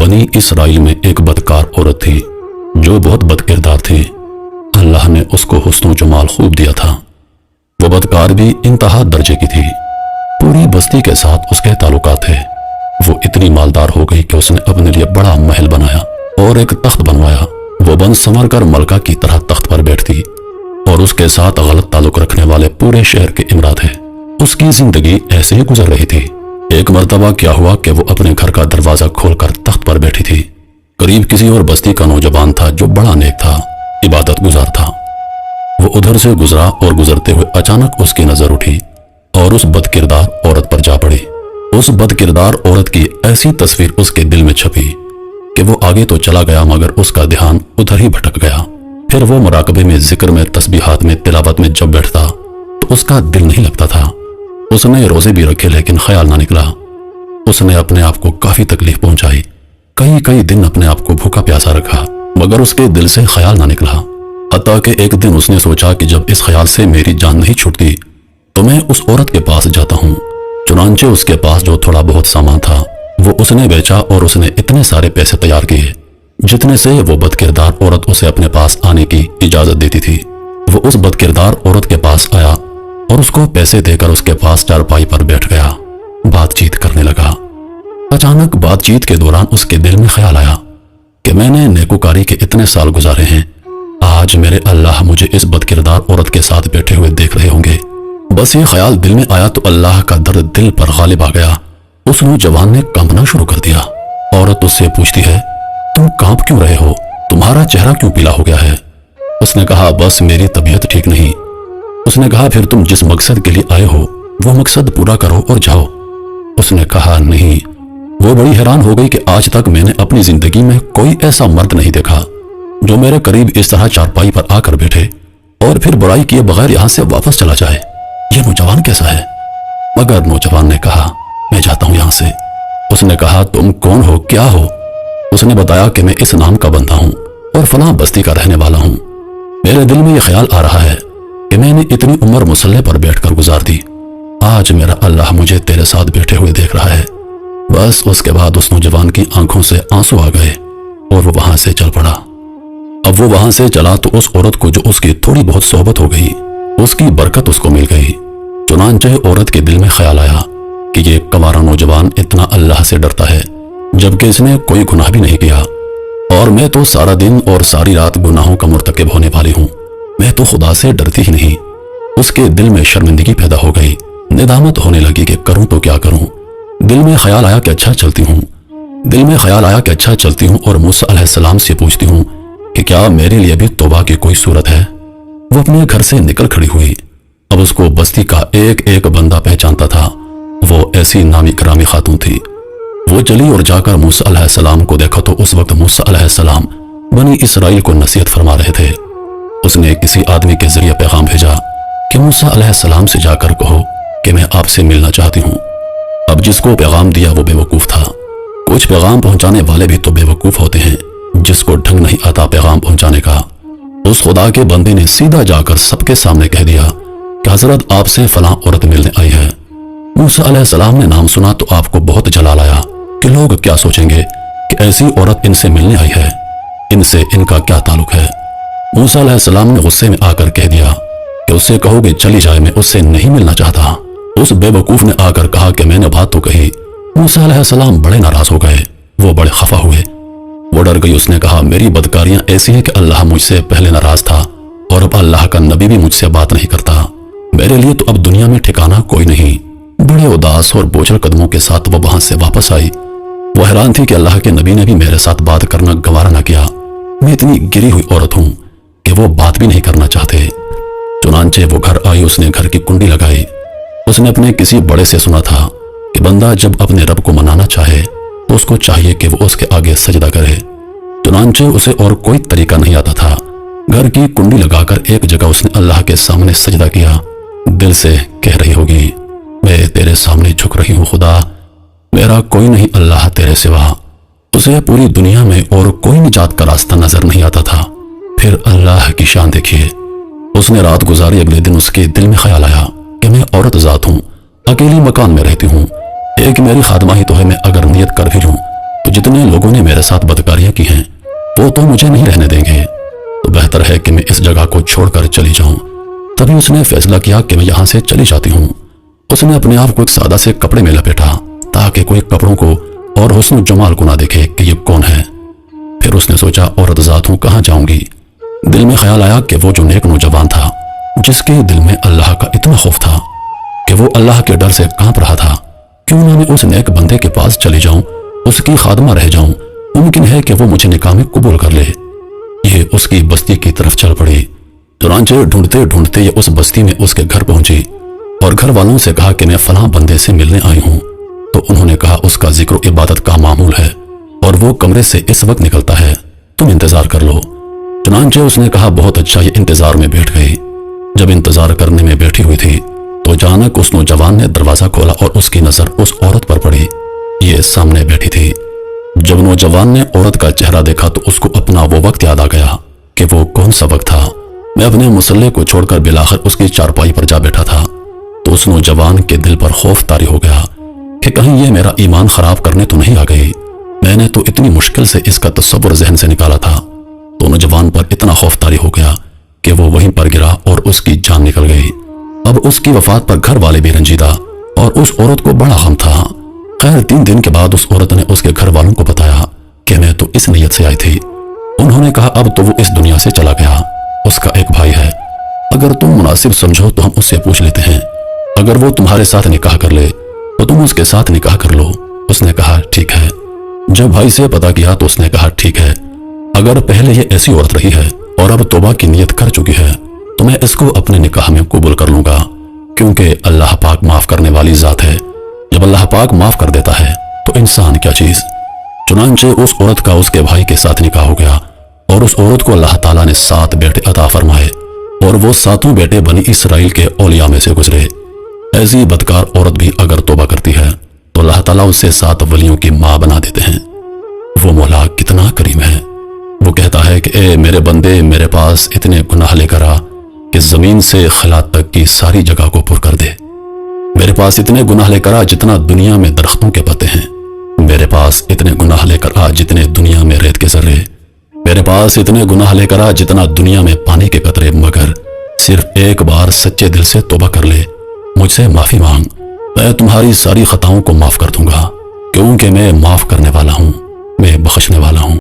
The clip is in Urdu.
بنی اسرائیل میں ایک بدکار عورت تھی جو بہت بد کردار تھی۔ اللہ نے اس کو حسن و جمال خوب دیا تھا۔ وہ بدکار بھی انتہا درجے کی تھی۔ پوری بستی کے ساتھ اس کے تعلقات تھے۔ وہ اتنی مالدار ہو گئی کہ اس نے اپنے لیے بڑا محل بنایا اور ایک تخت بنوایا۔ وہ بن سنور کر ملکہ کی طرح تخت پر بیٹھتی اور اس کے ساتھ غلط تعلق رکھنے والے پورے شہر کے امراء تھے۔ اس کی زندگی ایسے ہی گزر رہی تھی۔ ایک مرتبہ کیا ہوا کہ وہ اپنے گھر کا دروازہ کھول کر تخت پر بیٹھی تھی۔ قریب کسی اور بستی کا نوجوان تھا جو بڑا نیک تھا، عبادت گزار تھا۔ وہ ادھر سے گزرا اور گزرتے ہوئے اچانک اس کی نظر اٹھی اور اس بد کردار عورت پر جا پڑی۔ اس بد کردار عورت کی ایسی تصویر اس کے دل میں چھپی کہ وہ آگے تو چلا گیا مگر اس کا دھیان ادھر ہی بھٹک گیا۔ پھر وہ مراقبے میں، ذکر میں، تسبیحات میں، تلاوت میں جب بیٹھتا تو اس کا دل نہیں لگتا تھا۔ اس نے روزے بھی رکھے لیکن خیال نہ نکلا۔ اس نے اپنے آپ کو کافی تکلیف پہنچائی، کئی دن اپنے آپ کو بھوکا پیاسا رکھا مگر اس کے دل سے خیال نہ نکلا۔ حتیٰ کہ ایک دن اس نے سوچا کہ جب اس خیال سے میری جان نہیں چھوٹتی تو میں اس عورت کے پاس جاتا ہوں۔ چنانچہ اس کے پاس جو تھوڑا بہت سامان تھا وہ اس نے بیچا اور اس نے اتنے سارے پیسے تیار کیے جتنے سے وہ بد کردار عورت اسے اپنے پاس آنے کی اجازت دیتی تھی۔ وہ اس بد کردار عورت کے پاس آیا اور اس کو پیسے دے کر اس کے پاس چارپائی پر بیٹھ گیا، بات چیت کرنے لگا۔ اچانک بات چیت کے دوران اس کے دل میں خیال آیا کہ میں نے نیکوکاری کے اتنے سال گزارے ہیں، آج میرے اللہ مجھے اس بد کردار عورت کے ساتھ بیٹھے ہوئے دیکھ رہے ہوں گے۔ بس یہ خیال دل میں آیا تو اللہ کا درد دل پر غالب آ گیا۔ اس نوجوان نے کانپنا شروع کر دیا۔ عورت اس سے پوچھتی ہے، تم کانپ کیوں رہے ہو؟ تمہارا چہرہ کیوں پیلا ہو گیا ہے؟ اس نے کہا، بس میری طبیعت ٹھیک نہیں۔ اس نے کہا، پھر تم جس مقصد کے لیے آئے ہو وہ مقصد پورا کرو اور جاؤ۔ اس نے کہا، نہیں۔ وہ بڑی حیران ہو گئی کہ آج تک میں نے اپنی زندگی میں کوئی ایسا مرد نہیں دیکھا جو میرے قریب اس طرح چارپائی پر آ کر بیٹھے اور پھر برائی کیے بغیر یہاں سے واپس چلا جائے۔ یہ نوجوان کیسا ہے؟ مگر نوجوان نے کہا، میں جاتا ہوں یہاں سے۔ اس نے کہا، تم کون ہو، کیا ہو؟ اس نے بتایا کہ میں اس نام کا بندہ ہوں اور فلاں بستی کا رہنے والا ہوں۔ میرے دل میں یہ خیال آ رہا ہے کہ میں نے اتنی عمر مسلح پر بیٹھ کر گزار دی، آج میرا اللہ مجھے تیرے ساتھ بیٹھے ہوئے دیکھ رہا ہے۔ بس اس کے بعد اس نوجوان کی آنکھوں سے آنسو آ گئے اور وہ وہاں سے چل پڑا۔ اب وہ وہاں سے چلا تو اس عورت کو جو اس کی تھوڑی بہت صحبت ہو گئی اس کی برکت اس کو مل گئی۔ چنانچہ عورت کے دل میں خیال آیا کہ یہ کنوارا نوجوان اتنا اللہ سے ڈرتا ہے جبکہ اس نے کوئی گناہ بھی نہیں کیا، اور میں تو سارا دن اور ساری رات گناہوں کا مرتکب ہونے والی ہوں، میں تو خدا سے ڈرتی ہی نہیں۔ اس کے دل میں شرمندگی پیدا ہو گئی، ندامت ہونے لگی کہ کروں تو کیا کروں۔ دل میں خیال آیا کہ اچھا چلتی ہوں اور موسیٰ علیہ السلام سے پوچھتی ہوں کہ کیا میرے لیے بھی توبہ کی کوئی صورت ہے۔ وہ اپنے گھر سے نکل کھڑی ہوئی۔ اب اس کو بستی کا ایک ایک بندہ پہچانتا تھا، وہ ایسی نامی گرامی خاتون تھی۔ وہ چلی اور جا کر موسیٰ علیہ السلام کو دیکھا تو اس وقت موسیٰ علیہ السلام بنی اسرائیل کو نصیحت فرما رہے تھے۔ اس نے کسی آدمی کے ذریعے پیغام بھیجا کہ موسیٰ علیہ السلام سے جا کر کہو کہ میں آپ سے ملنا چاہتی ہوں۔ اب جس کو پیغام دیا وہ بے وقوف تھا۔ کچھ پیغام پہنچانے والے بھی تو بے وقوف ہوتے ہیں، جس کو ڈھنگ نہیں آتا پیغام پہنچانے کا۔ اس خدا کے بندے نے سیدھا جا کر سب کے سامنے کہہ دیا کہ حضرت آپ سے فلاں عورت ملنے آئی ہے۔ موسیٰ علیہ السلام نے نام سنا تو آپ کو بہت جلال آیا کہ لوگ کیا سوچیں گے کہ ایسی عورت ان سے ملنے آئی ہے، ان سے ان کا کیا تعلق ہے۔ موسیٰ علیہ السلام نے غصے میں آ کر کہہ دیا کہ اس سے کہو کہ چلی جائے، میں اس سے نہیں ملنا چاہتا۔ اس بے وقوف نے آ کر کہا کہ میں نے بات تو کہی۔ موسیٰ علیہ السلام بڑے ناراض ہو گئے، وہ بڑے خفا ہوئے، وہ ڈر گئی۔ اس نے کہا، میری بدکاریاں ایسی ہیں کہ اللہ مجھ سے پہلے ناراض تھا اور اب اللہ کا نبی بھی مجھ سے بات نہیں کرتا، میرے لیے تو اب دنیا میں ٹھکانہ کوئی نہیں۔ بڑے اداس اور بوجھل قدموں کے ساتھ وہ وہاں سے واپس آئی۔ وہ حیران تھی کہ اللہ کے نبی نے بھی میرے ساتھ بات کرنا گوارا نہ کیا، میں اتنی گری ہوئی عورت ہوں کہ وہ بات بھی نہیں کرنا چاہتے۔ چنانچہ وہ گھر آئی، اس نے گھر کی کنڈی لگائی۔ اس نے اپنے کسی بڑے سے سنا تھا کہ بندہ جب اپنے رب کو منانا چاہے تو اس کو چاہیے کہ وہ اس کے آگے سجدہ کرے۔ چنانچہ اسے اور کوئی طریقہ نہیں آتا تھا، گھر کی کنڈی لگا کر ایک جگہ اس نے اللہ کے سامنے سجدہ کیا۔ دل سے کہہ رہی ہوگی، میں تیرے سامنے جھک رہی ہوں خدا، میرا کوئی نہیں اللہ تیرے سوا۔ اسے پوری دنیا میں اور کوئی نجات کا راستہ نظر نہیں آتا تھا۔ پھر اللہ کی شان دیکھیے، اس نے رات گزاری۔ اگلے دن اس کے دل میں خیال آیا کہ میں عورت ذات ہوں، اکیلی مکان میں رہتی ہوں، ایک میری خادمہ ہی تو ہے، میں اگر نیت کر بھی لوں کہ جتنے لوگوں نے میرے ساتھ بدکاریاں کی ہیں وہ تو مجھے نہیں رہنے دیں گے، تو بہتر ہے کہ میں اس جگہ کو چھوڑ کر چلی جاؤں۔ تبھی اس نے فیصلہ کیا کہ میں یہاں سے چلی جاتی ہوں۔ اس نے اپنے آپ کو ایک سادہ سے کپڑے میں لپیٹا تاکہ کوئی کپڑوں کو اور حسن و جمال کو نہ دیکھے کہ یہ کون ہے۔ پھر اس نے سوچا عورت ذات ہوں، کہاں جاؤں گی؟ دل میں خیال آیا کہ وہ جو نیک نوجوان تھا جس کے دل میں اللہ کا اتنا خوف تھا کہ وہ اللہ کے ڈر سے کانپ رہا تھا، کیوں نہ میں اس نیک بندے کے پاس چلی جاؤں، اس کی خادمہ رہ جاؤں، ممکن ہے کہ وہ مجھے نکاح میں قبول کر لے۔ یہ اس کی بستی کی طرف چل پڑی۔ چنانچہ ڈھونڈتے ڈھونڈتے یہ اس بستی میں اس کے گھر پہنچی اور گھر والوں سے کہا کہ میں فلاں بندے سے ملنے آئی ہوں، تو انہوں نے کہا اس کا ذکر و عبادت کا معمول ہے اور وہ کمرے سے اس وقت نکلتا ہے، تم انتظار کر لو۔ چنانچہ اس نے کہا بہت اچھا، یہ انتظار میں بیٹھ گئی۔ جب انتظار کرنے میں بیٹھی ہوئی تھی تو اچانک اس نوجوان نے دروازہ کھولا اور اس کی نظر اس عورت پر پڑی، یہ سامنے بیٹھی تھی۔ جب نوجوان نے عورت کا چہرہ دیکھا تو اس کو اپنا وہ وقت یاد آ گیا کہ وہ کون سا وقت تھا۔ میں اپنے مصلے کو چھوڑ کر بلاخر اس کی چارپائی پر جا بیٹھا تھا تو اس نوجوان کے دل پر خوف طاری ہو گیا کہ کہیں یہ میرا ایمان خراب کرنے تو نہیں آ گئی۔ میں نے تو اتنی مشکل سے اس کا تصور ذہن سے نکالا تھا۔ تو نوجوان پر اتنا خوف طاری ہو گیا کہ وہ وہیں پر گرا اور اس کی جان نکل گئی۔ اب اس کی وفات پر گھر والے بھی رنجیدہ اور اس عورت کو بڑا غم تھا۔ خیر 3 دن کے بعد اس عورت نے اس کے گھر والوں کو بتایا کہ میں تو اس نیت سے آئی تھی۔ انہوں نے کہا اب تو وہ اس دنیا سے چلا گیا، اس کا ایک بھائی ہے، اگر تم مناسب سمجھو تو ہم اس سے پوچھ لیتے ہیں، اگر وہ تمہارے ساتھ نکاح کر لے تو تم اس کے ساتھ نکاح کر لو۔ اس نے کہا ٹھیک ہے۔ جب بھائی سے پتا کیا تو اس نے کہا ٹھیک ہے، اگر پہلے یہ ایسی عورت رہی ہے اور اب توبہ کی نیت کر چکی ہے تو میں اس کو اپنے نکاح میں قبول کر لوں گا، کیونکہ اللہ پاک معاف کرنے والی ذات ہے۔ جب اللہ پاک معاف کر دیتا ہے تو انسان کیا چیز۔ چنانچہ اس عورت کا اس کے بھائی کے ساتھ نکاح ہو گیا اور اس عورت کو اللہ تعالیٰ نے 7 بیٹے عطا فرمائے اور وہ 7 بیٹے بنی اسرائیل کے اولیاء میں سے گزرے۔ ایسی بدکار عورت بھی اگر توبہ کرتی ہے تو اللہ تعالیٰ اسے 7 ولیوں کی ماں بنا دیتے ہیں۔ وہ مولا کتنا کریم ہے۔ وہ کہتا ہے کہ اے میرے بندے، میرے پاس اتنے گناہ لے کر آ کہ زمین سے خلا تک کی ساری جگہ کو پر کر دے۔ میرے پاس اتنے گناہ لے کر آ جتنا دنیا میں درختوں کے پتے ہیں۔ میرے پاس اتنے گناہ لے کر آ جتنے دنیا میں ریت کے ذرے۔ میرے پاس اتنے گناہ لے کر آ جتنا دنیا میں پانی کے قطرے، مگر صرف ایک بار سچے دل سے توبہ کر لے، مجھ سے معافی مانگ، میں تمہاری ساری خطاؤں کو معاف کر دوں گا، کیونکہ میں معاف کرنے والا ہوں، میں بخشنے والا ہوں۔